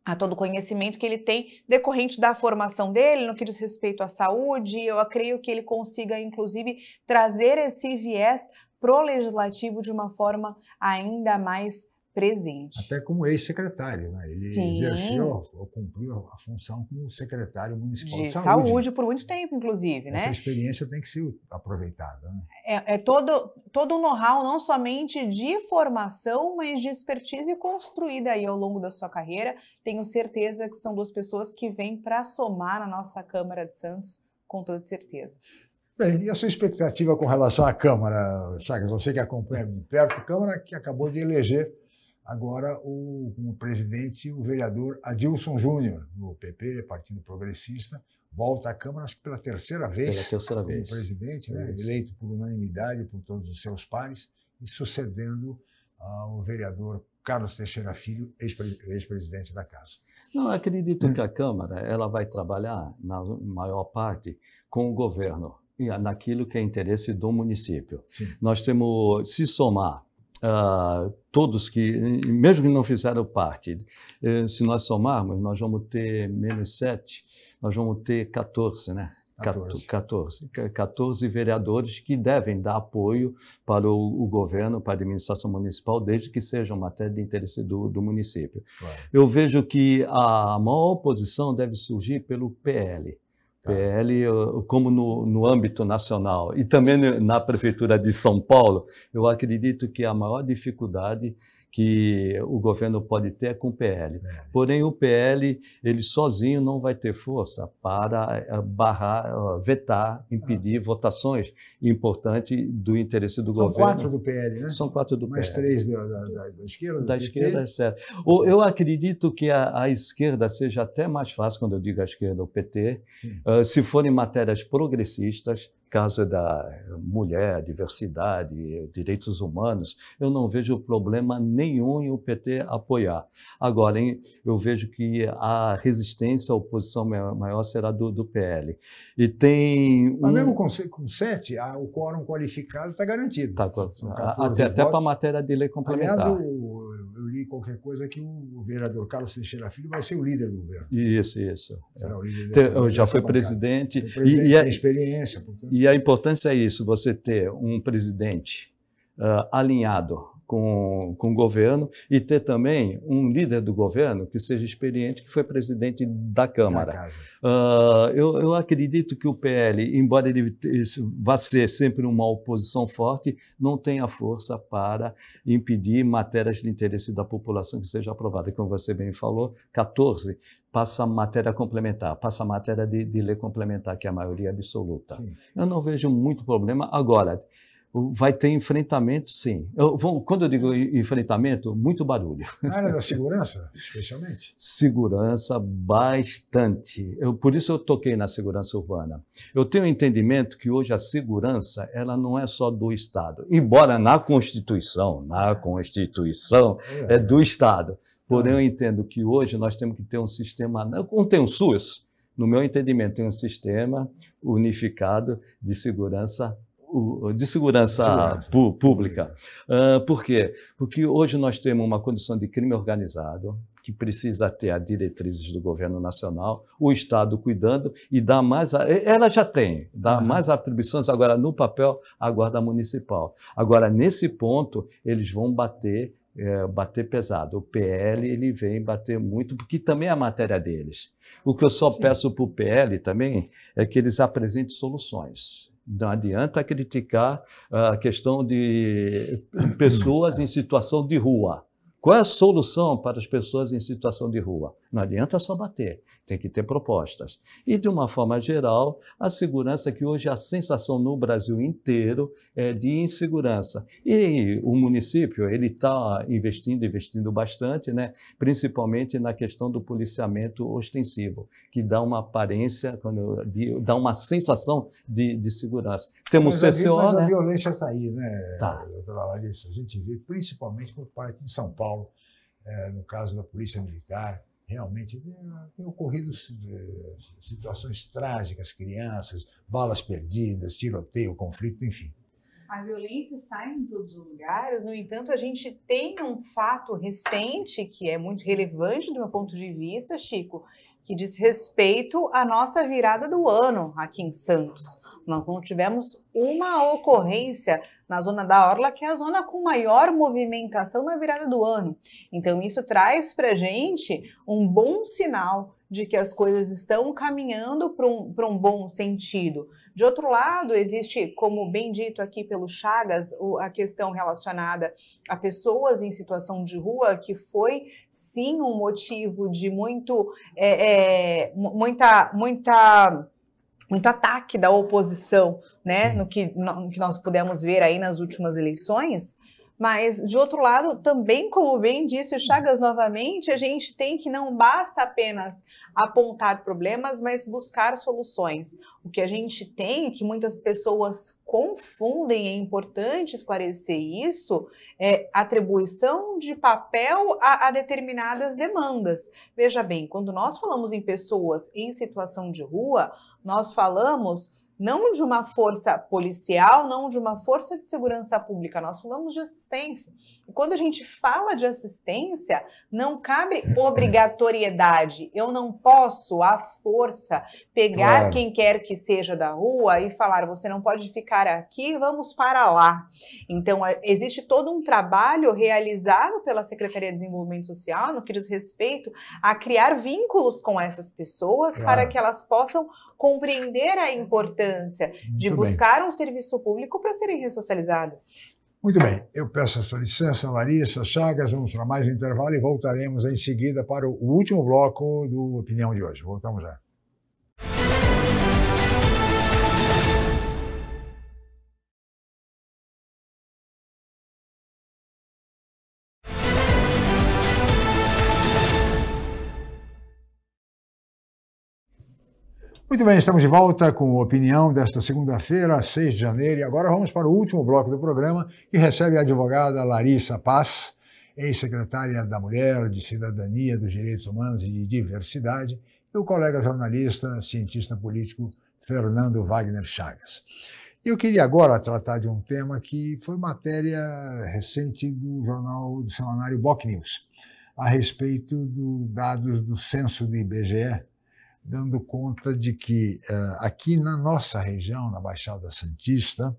a todo o conhecimento que ele tem decorrente da formação dele, no que diz respeito à saúde. Eu creio que ele consiga, inclusive, trazer esse viés pro Legislativo de uma forma ainda mais presente. Até como ex-secretário, né? Ele exerceu ou cumpriu a função como secretário municipal de saúde por muito tempo, inclusive, né? Essa experiência tem que ser aproveitada, né? É todo um know-how, não somente de formação, mas de expertise construída aí ao longo da sua carreira. Tenho certeza que são duas pessoas que vêm para somar na nossa Câmara de Santos, com toda certeza. Bem, e a sua expectativa com relação à Câmara, Chagas? Você que acompanha de perto a Câmara, que acabou de eleger agora como presidente o vereador Adilson Júnior, do PP, Partido Progressista, volta à Câmara, acho que pela terceira vez. Pela terceira vez. Como presidente, né? Eleito por unanimidade por todos os seus pares e sucedendo ao vereador Carlos Teixeira Filho, ex-presidente da Casa. Não, acredito que a Câmara ela vai trabalhar, na maior parte, com o governo, naquilo que é interesse do município. Sim. Nós temos, se somar, todos que, mesmo que não fizeram parte, se nós somarmos, nós vamos ter menos 7, nós vamos ter 14, né? 14 vereadores que devem dar apoio para o governo, para a administração municipal, desde que sejam matéria de interesse do município. Claro. Eu vejo que a maior oposição deve surgir pelo PL. PL, como no âmbito nacional e também na Prefeitura de São Paulo, eu acredito que a maior dificuldade que o governo pode ter é com o PL. Porém, o PL, ele sozinho não vai ter força para barrar, vetar, impedir votações importantes do interesse do governo. São 4 do PL, né? São 4 do Mais PL. 3 da esquerda? Da esquerda, é certo. Eu acredito que a esquerda seja até mais fácil, quando eu digo a esquerda, o PT, se forem matérias progressistas, caso da mulher, diversidade, direitos humanos, eu não vejo problema nenhum em o PT apoiar. Agora, eu vejo que a resistência, a oposição maior será do PL. E tem Mas mesmo com 7, o quórum qualificado está garantido. Tá, até para a matéria de lei complementar. Aliás, eu li qualquer coisa que o vereador Carlos Teixeira Filho vai ser o líder do governo. Isso. Será o líder já foi presidente. Tem experiência, portanto. E a importância é isso, você ter um presidente alinhado com o governo e ter também um líder do governo que seja experiente, que foi presidente da Câmara. Eu acredito que o PL, embora ele vá ser sempre uma oposição forte, não tenha força para impedir matérias de interesse da população que seja aprovada. Como você bem falou, 14 passa a matéria complementar, passa a matéria de lei complementar, que é a maioria absoluta. Sim. Eu não vejo muito problema. Agora, vai ter enfrentamento, sim. Quando eu digo enfrentamento, muito barulho. Na área da segurança, especialmente? Segurança, bastante. Por isso eu toquei na segurança urbana. Eu tenho um entendimento que hoje a segurança ela não é só do Estado. Embora na Constituição é do Estado. Porém, eu entendo que hoje nós temos que ter um sistema... Não tem um SUS? No meu entendimento, tem um sistema unificado de segurança pública. Por quê? Porque hoje nós temos uma condição de crime organizado que precisa ter as diretrizes do governo nacional, o Estado cuidando e dá mais... Ela já tem, dá mais atribuições agora no papel à Guarda Municipal. Agora, nesse ponto, eles vão bater pesado. O PL ele vem bater muito, porque também é a matéria deles. O que eu só peço para o PL também é que eles apresentem soluções. Não adianta criticar a questão de pessoas em situação de rua. Qual é a solução para as pessoas em situação de rua? Não adianta só bater, tem que ter propostas. E, de uma forma geral, a segurança, que hoje a sensação no Brasil inteiro é de insegurança. E o município ele está investindo bastante, né? Principalmente na questão do policiamento ostensivo, que dá uma aparência, dá uma sensação de segurança. Temos CCO, mas né? A violência está aí, né, Tá. doutora Larissa? A gente vê, principalmente por parte de São Paulo, no caso da Polícia Militar, realmente tem ocorrido situações trágicas, crianças, balas perdidas, tiroteio, conflito, enfim. A violência está em todos os lugares, no entanto, a gente tem um fato recente que é muito relevante do meu ponto de vista, Chico, que diz respeito à nossa virada do ano aqui em Santos. Nós não tivemos uma ocorrência na zona da Orla, que é a zona com maior movimentação na virada do ano. Então, isso traz para a gente um bom sinal de que as coisas estão caminhando para um bom sentido. De outro lado, existe, como bem dito aqui pelo Chagas, a questão relacionada a pessoas em situação de rua, que foi, sim, um motivo de muito ataque da oposição, né, no que nós pudemos ver aí nas últimas eleições. Mas, de outro lado, também, como bem disse o Chagas novamente, a gente tem que não basta apenas apontar problemas, mas buscar soluções. O que a gente tem, que muitas pessoas confundem, é importante esclarecer isso, é atribuição de papel a determinadas demandas. Veja bem, quando nós falamos em pessoas em situação de rua, nós falamos não de uma força policial, não de uma força de segurança pública, nós falamos de assistência. E quando a gente fala de assistência, não cabe obrigatoriedade. Eu não posso, à força, pegar quem quer que seja da rua e falar, você não pode ficar aqui, vamos para lá. Então, existe todo um trabalho realizado pela Secretaria de Desenvolvimento Social, no que diz respeito a criar vínculos com essas pessoas, para que elas possam compreender a importância de buscar um serviço público para serem ressocializadas. Muito bem, eu peço a sua licença, Larissa, Chagas, vamos para mais um intervalo e voltaremos em seguida para o último bloco do Opinião de hoje. Voltamos já. Muito bem, estamos de volta com a opinião desta segunda-feira, 6 de janeiro, e agora vamos para o último bloco do programa, que recebe a advogada Larissa Paz, ex-secretária da Mulher, de Cidadania, dos Direitos Humanos e de Diversidade, e o colega jornalista, cientista político, Fernando Wagner Chagas. Eu queria agora tratar de um tema que foi matéria recente do semanário BocNews, a respeito dos dados do censo do IBGE, dando conta de que aqui na nossa região, na Baixada Santista,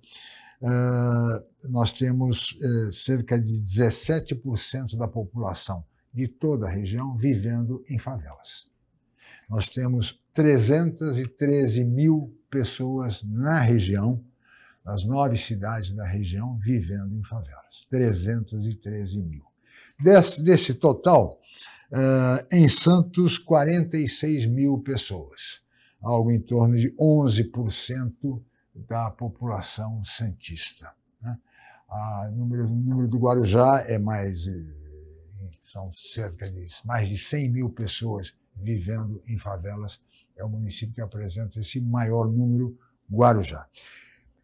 nós temos cerca de 17% da população de toda a região vivendo em favelas. Nós temos 313 mil pessoas na região, nas 9 cidades da região, vivendo em favelas. 313 mil. Desse total, em Santos, 46 mil pessoas, algo em torno de 11% da população santista. Né? O número do Guarujá são cerca de mais de 100 mil pessoas vivendo em favelas. É o município que apresenta esse maior número, Guarujá.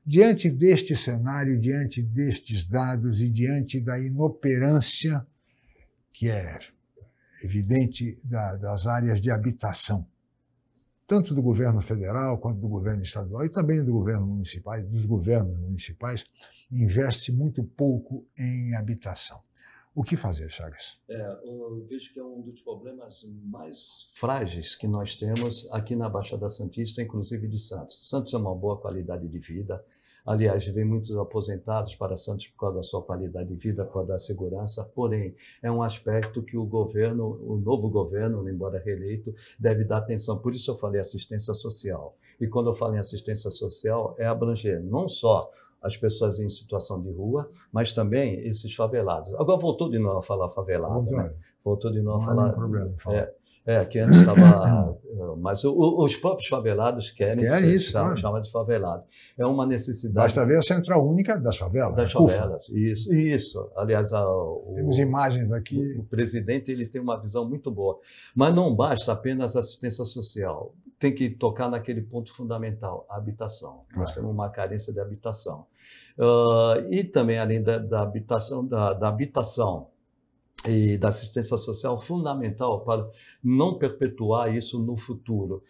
Diante deste cenário, diante destes dados e diante da inoperância que é evidente das áreas de habitação, tanto do governo federal quanto do governo estadual e também dos governos municipais, investe muito pouco em habitação. O que fazer, Chagas? Eu vejo que é um dos problemas mais frágeis que nós temos aqui na Baixada Santista, inclusive de Santos. Santos é uma boa qualidade de vida. Aliás, vem muitos aposentados para Santos por causa da sua qualidade de vida, por causa da segurança, porém, é um aspecto que o novo governo, embora reeleito, deve dar atenção. Por isso eu falei assistência social. E quando eu falo em assistência social, é abranger não só as pessoas em situação de rua, mas também esses favelados. Agora voltou de novo a falar favelado, né? Voltou de novo a falar. Não há nenhum problema de falar. Que antes estava... Mas os próprios favelados querem isso, claro. chamar de favelado. É uma necessidade... Basta ver a Central Única das favelas. Das favelas, isso. Aliás, temos imagens aqui. O presidente ele tem uma visão muito boa. Mas não basta apenas assistência social. Tem que tocar naquele ponto fundamental, a habitação. Claro. Nós temos uma carência de habitação. E também, além da habitação, e da assistência social fundamental para não perpetuar isso no futuro,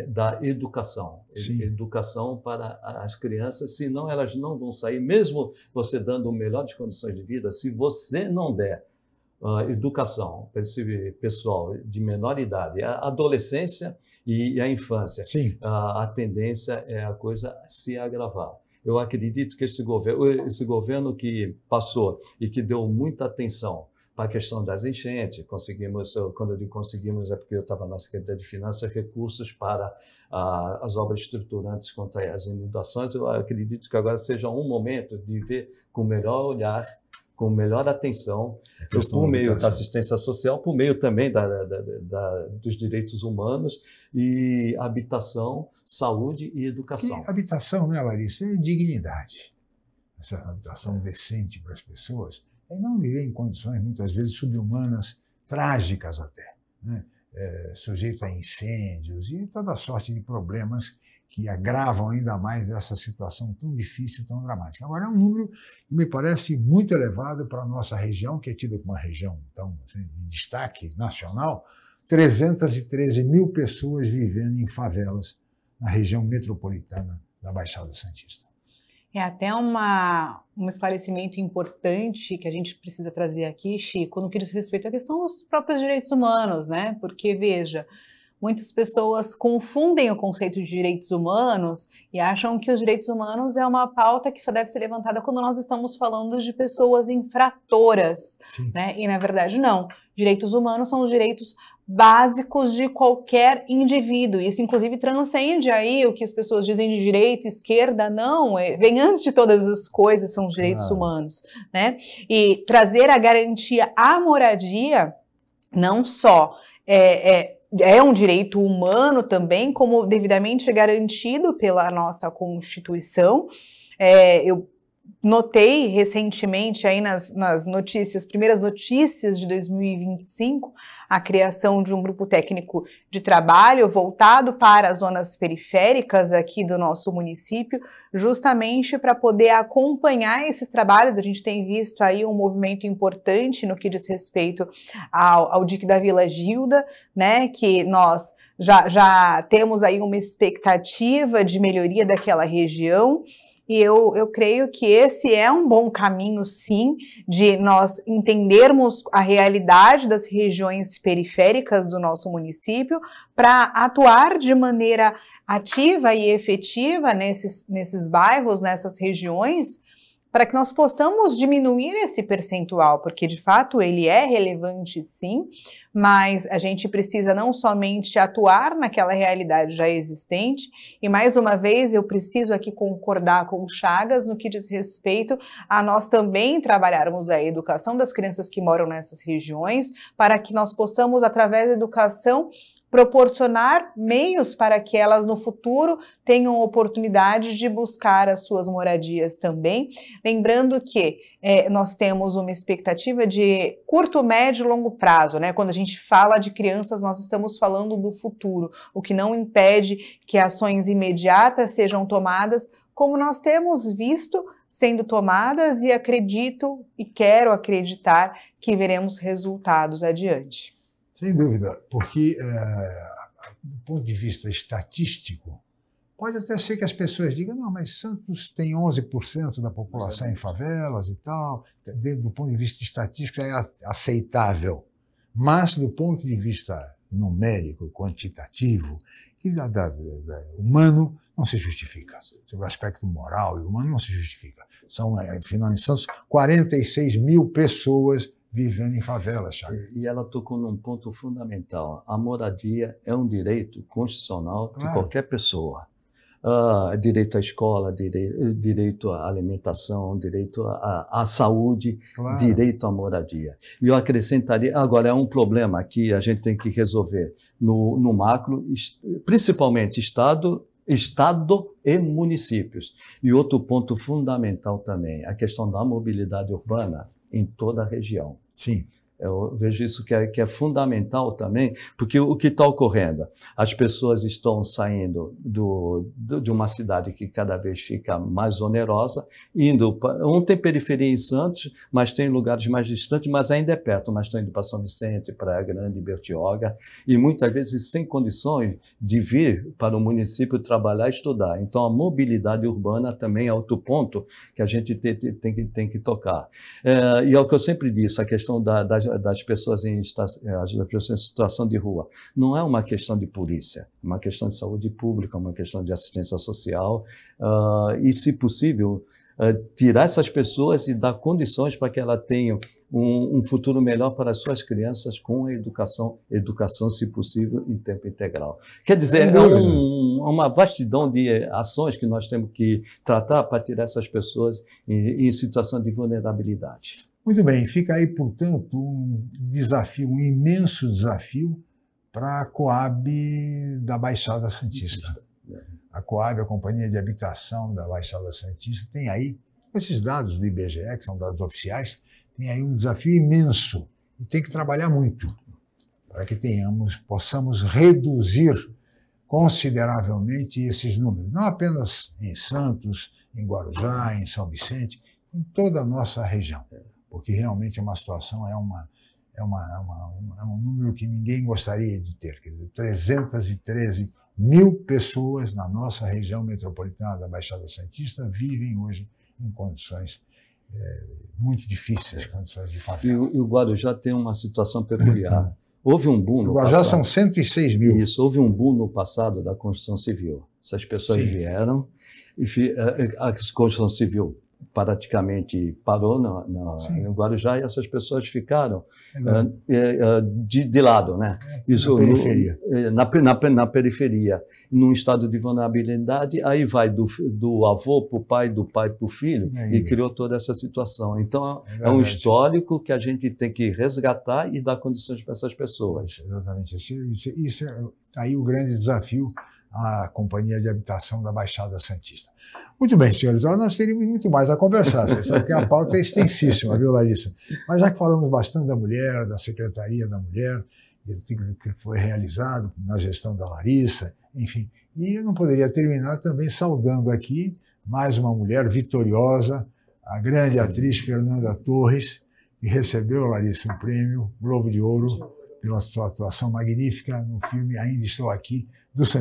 da educação. Sim. Educação para as crianças, senão elas não vão sair, mesmo você dando o melhor de condições de vida, se você não der educação para esse pessoal de menor idade, a adolescência e a infância, sim, a tendência é a coisa se agravar. Eu acredito que esse governo que passou e que deu muita atenção para a questão das enchentes, quando eu digo conseguimos, é porque eu estava na Secretaria de Finanças, recursos para as obras estruturantes contra as inundações. Eu acredito que agora seja um momento de ver com melhor olhar, com melhor atenção, por meio da assistência social, por meio também dos direitos humanos, e habitação, saúde e educação. E habitação, né, Larissa, é dignidade. Essa habitação decente para as pessoas. É não viver em condições, muitas vezes, subhumanas, trágicas até, né? Sujeito a incêndios e toda sorte de problemas que agravam ainda mais essa situação tão difícil, tão dramática. Agora, é um número que me parece muito elevado para a nossa região, que é tida como uma região então, assim, de destaque nacional, 313 mil pessoas vivendo em favelas na região metropolitana da Baixada Santista. É até um esclarecimento importante que a gente precisa trazer aqui, Chico, no que diz respeito à questão dos próprios direitos humanos, né? Porque, veja, muitas pessoas confundem o conceito de direitos humanos e acham que os direitos humanos é uma pauta que só deve ser levantada quando nós estamos falando de pessoas infratoras, né? E, na verdade, não. Direitos humanos são os direitos básicos de qualquer indivíduo. Isso, inclusive, transcende aí o que as pessoas dizem de direita, esquerda, não. Vem antes de todas as coisas, são os direitos humanos, né? E trazer a garantia à moradia, não só é um direito humano também, como devidamente garantido pela nossa Constituição. Eu notei recentemente aí nas primeiras notícias de 2025, a criação de um grupo técnico de trabalho voltado para as zonas periféricas aqui do nosso município, justamente para poder acompanhar esses trabalhos. A gente tem visto aí um movimento importante no que diz respeito ao DIC da Vila Gilda, né, que nós já temos aí uma expectativa de melhoria daquela região. E eu creio que esse é um bom caminho, sim, de nós entendermos a realidade das regiões periféricas do nosso município para atuar de maneira ativa e efetiva nesses bairros, nessas regiões, para que nós possamos diminuir esse percentual, porque de fato ele é relevante, sim, mas a gente precisa não somente atuar naquela realidade já existente, e mais uma vez eu preciso aqui concordar com o Chagas no que diz respeito a nós também trabalharmos a educação das crianças que moram nessas regiões, para que nós possamos, através da educação, proporcionar meios para que elas no futuro tenham oportunidade de buscar as suas moradias também. Lembrando que nós temos uma expectativa de curto, médio e longo prazo, né? Quando a gente fala de crianças, nós estamos falando do futuro, o que não impede que ações imediatas sejam tomadas, como nós temos visto sendo tomadas, e acredito e quero acreditar que veremos resultados adiante. Sem dúvida, porque do ponto de vista estatístico, pode até ser que as pessoas digam, não, mas Santos tem 11% da população em favelas e tal, do ponto de vista estatístico é aceitável, mas do ponto de vista numérico, quantitativo e humano, não se justifica. Sobre o aspecto moral e humano, não se justifica. São, afinal, em Santos, 46 mil pessoas vivendo em favelas, Chagas. E ela tocou num ponto fundamental. A moradia é um direito constitucional de qualquer pessoa. direito à escola, direito à alimentação, direito à saúde, Claro. direito à moradia. E eu acrescentaria, agora é um problema que a gente tem que resolver no macro, principalmente Estado e municípios. E outro ponto fundamental também, a questão da mobilidade urbana em toda a região. Sim. Eu vejo isso que é fundamental também, porque o que está ocorrendo? As pessoas estão saindo de uma cidade que cada vez fica mais onerosa, não tem periferia em Santos, mas tem lugares mais distantes, mas ainda é perto, mas estão indo para São Vicente, Praia Grande, Bertioga, e muitas vezes sem condições de vir para o município trabalhar e estudar. Então, a mobilidade urbana também é outro ponto que a gente tem que tocar. E é o que eu sempre disse, a questão das pessoas em situação de rua. Não é uma questão de polícia, é uma questão de saúde pública, uma questão de assistência social, e, se possível, tirar essas pessoas e dar condições para que elas tenham um futuro melhor para as suas crianças com a educação, se possível, em tempo integral. Quer dizer, é uma vastidão de ações que nós temos que tratar para tirar essas pessoas em situação de vulnerabilidade. Muito bem, fica aí, portanto, um desafio, um imenso desafio para a Coab da Baixada Santista. A Coab, a Companhia de Habitação da Baixada Santista, tem aí, esses dados do IBGE, que são dados oficiais, tem aí um desafio imenso e tem que trabalhar muito para que possamos reduzir consideravelmente esses números, não apenas em Santos, em Guarujá, em São Vicente, em toda a nossa região. Porque realmente é uma situação, é um número que ninguém gostaria de ter. Quer dizer, 313 mil pessoas na nossa região metropolitana da Baixada Santista vivem hoje em condições muito difíceis, condições de favela. E o Guarujá tem uma situação peculiar. Houve um boom no Guarujá são 106 mil. Isso, houve um boom no passado da construção civil. Essas pessoas vieram, e a construção civil praticamente parou no Guarujá e essas pessoas ficaram de lado, né? Isso, na periferia, num estado de vulnerabilidade, aí vai do avô para o pai, do pai para o filho, e criou toda essa situação. Então, é um histórico que a gente tem que resgatar e dar condições para essas pessoas. Exatamente. Isso é aí o grande desafio à Companhia de Habitação da Baixada Santista. Muito bem, senhores, agora nós teríamos muito mais a conversar, vocês sabem que a pauta é extensíssima, viu, Larissa? Mas já que falamos bastante da mulher, da Secretaria da Mulher, que foi realizado na gestão da Larissa, enfim, e eu não poderia terminar também saudando aqui mais uma mulher vitoriosa, a grande atriz Fernanda Torres, que recebeu, Larissa, um prêmio Globo de Ouro pela sua atuação magnífica no filme Ainda Estou Aqui,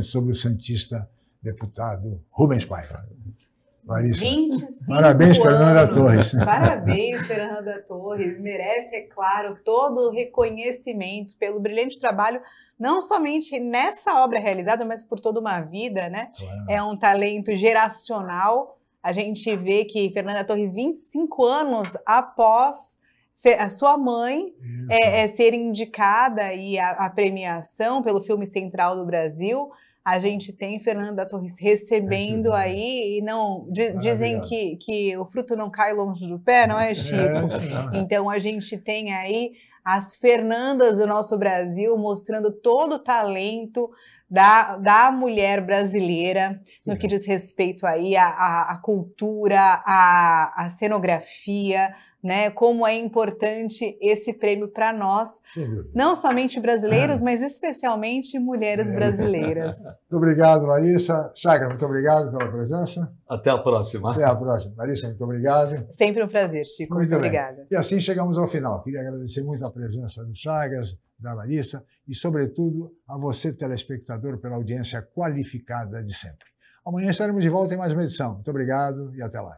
sobre o santista deputado Rubens Paiva. Larissa, 25 parabéns, Fernanda anos. Torres. Parabéns, Fernanda Torres. Merece, é claro, todo o reconhecimento pelo brilhante trabalho, não somente nessa obra realizada, mas por toda uma vida, né? Claro. É um talento geracional. A gente vê que Fernanda Torres, 25 anos após a sua mãe ser indicada aí a premiação pelo filme Central do Brasil, a gente tem Fernanda Torres recebendo aí, e não dizem que o fruto não cai longe do pé, não é, Chico? Então a gente tem aí as Fernandas do nosso Brasil mostrando todo o talento da mulher brasileira no que diz respeito aí à cultura, à cenografia, né? Como é importante esse prêmio para nós, não somente brasileiros, mas especialmente mulheres brasileiras. Muito obrigado, Larissa. Chagas, muito obrigado pela presença. Até a próxima. Até a próxima. Larissa, muito obrigado. Sempre um prazer, Chico. Muito obrigada. E assim chegamos ao final. Queria agradecer muito a presença do Chagas, da Larissa e, sobretudo, a você, telespectador, pela audiência qualificada de sempre. Amanhã estaremos de volta em mais uma edição. Muito obrigado e até lá.